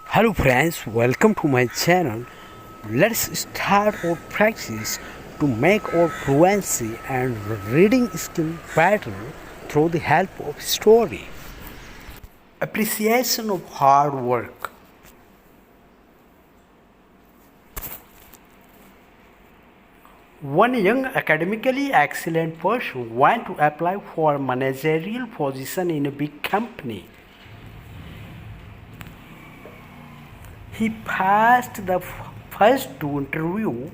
Hello friends, welcome to my channel. Let's start our practice to make our fluency and reading skill better through the help of story. Appreciation of hard work. One young academically excellent person went to apply for a managerial position in a big company. He passed the first two interviews.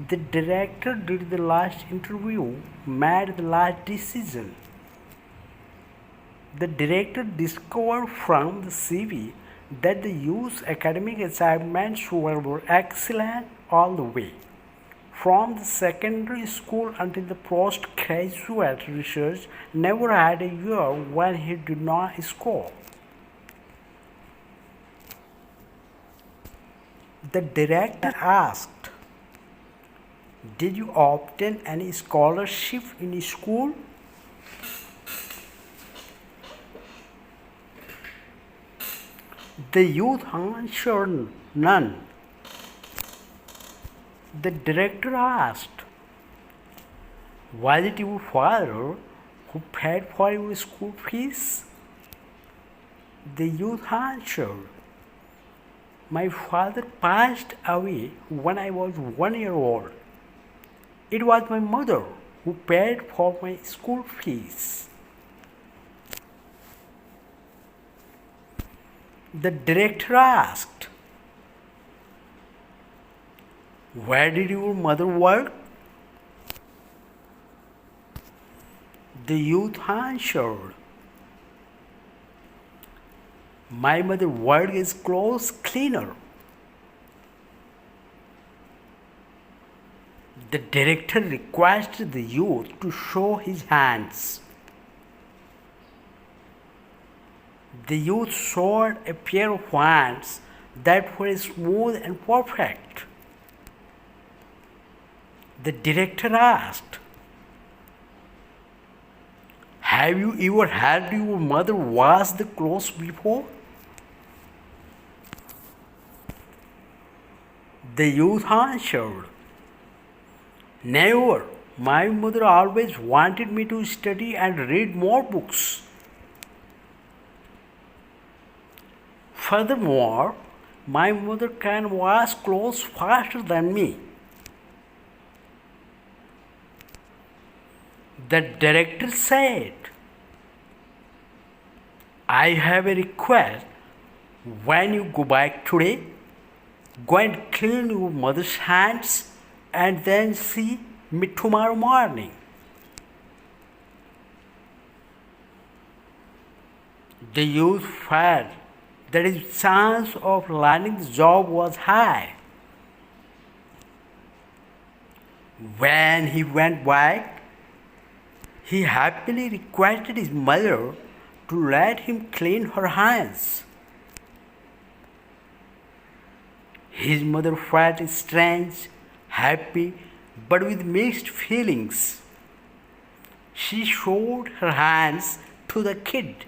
The director did the last interview, made the last decision. The director discovered from the CV that the youth's academic achievements were excellent all the way, from the secondary school until the postgraduate research. Never had a year when he did not score. The director asked, "Did you obtain any scholarship in school?" The youth answered, "None." The director asked, "Was it your father who paid for your school fees?" The youth answered, "My father passed away when I was 1 year old. It was my mother who paid for my school fees." The director asked, "Where did your mother work?" The youth answered, "My mother worked as clothes cleaner." The director requested the youth to show his hands. The youth showed a pair of hands that were smooth and perfect. The director asked, "Have you ever helped your mother wash the clothes before?" The youth answered, "Never. My mother always wanted me to study and read more books. Furthermore, my mother can wash clothes faster than me." The director said, "I have a request. When you go back today, go and clean your mother's hands and then see me tomorrow morning." The youth felt that his chance of landing the job was high. When he went back, he happily requested his mother to let him clean her hands. His mother felt strange, happy, but with mixed feelings. She showed her hands to the kid.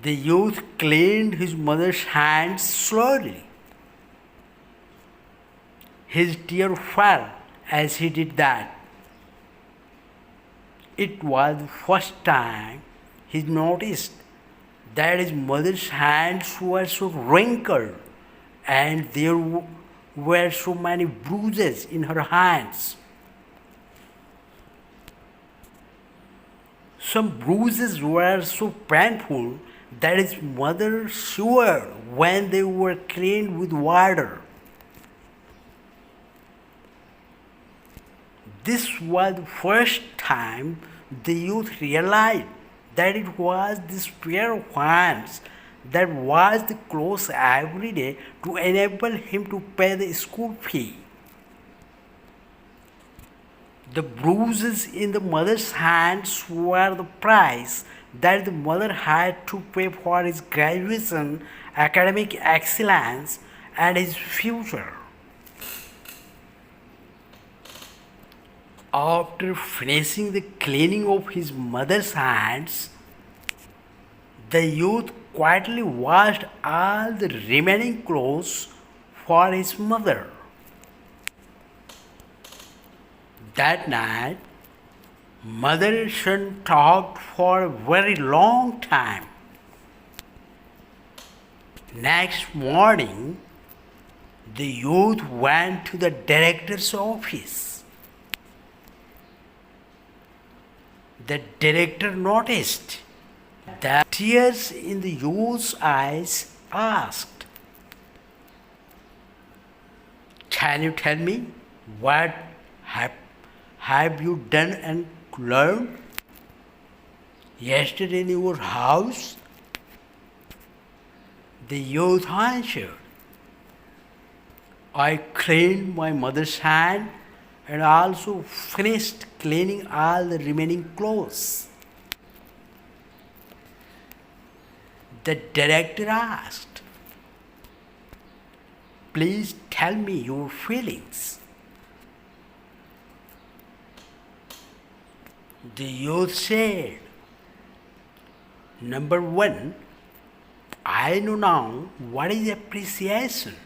The youth cleaned his mother's hands slowly. His tear fell as he did that. It was the first time he noticed that his mother's hands were so wrinkled and there were so many bruises in her hands. Some bruises were so painful that his mother shivered when they were cleaned with water. This was the first time the youth realized that it was this pair of hands that washed the clothes every day to enable him to pay the school fee. The bruises in the mother's hands were the price that the mother had to pay for his graduation, academic excellence, and his future. After finishing the cleaning of his mother's hands, The youth quietly washed all the remaining clothes for his mother. That night, mother and son talked for a very long time. Next morning, the youth went to the director's office. The director noticed the tears in the youth's eyes, asked, "Can you tell me what have you done and learned yesterday in your house?" The youth answered, "I cleaned my mother's hand and also finished cleaning all the remaining clothes." The director asked, "Please tell me your feelings." The youth said, "Number one, I know now what is appreciation.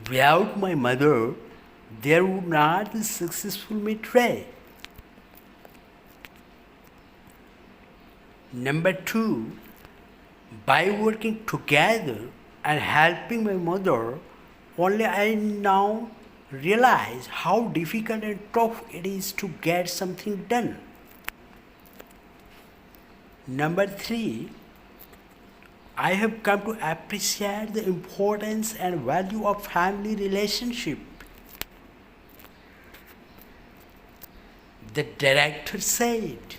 Without my mother, there would not be successful me today. Number two, by working together and helping my mother, only I now realize how difficult and tough it is to get something done. Number three, I have come to appreciate the importance and value of family relationship." The director said,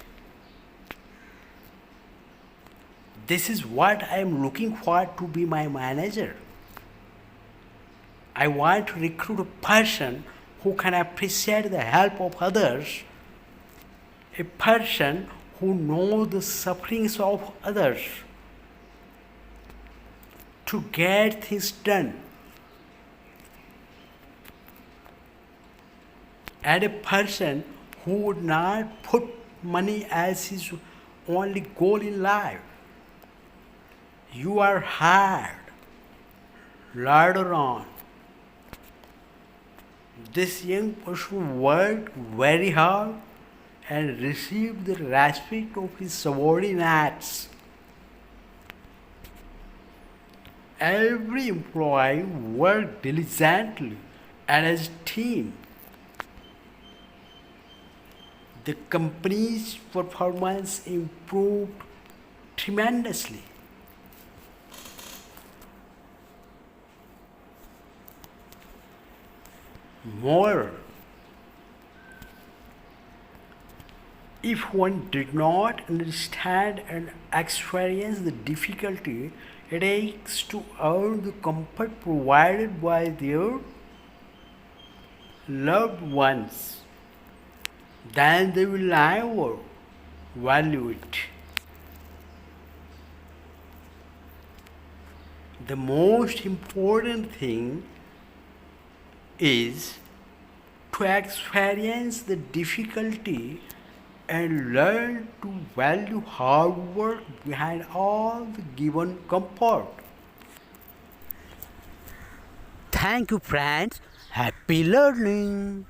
"This is what I am looking for to be my manager. I want to recruit a person who can appreciate the help of others, a person who knows the sufferings of others, to get things done, and a person who would not put money as his only goal in life. You are hard. Later on, this young person worked very hard and received the respect of his subordinates. Every employee worked diligently and as a team. The company's performance improved tremendously." More, if one did not understand and experience the difficulty it takes to earn the comfort provided by their loved ones, then they will never value it. The most important thing is to experience the difficulty and learn to value hard work behind all the given comfort. Thank you, friends. Happy learning.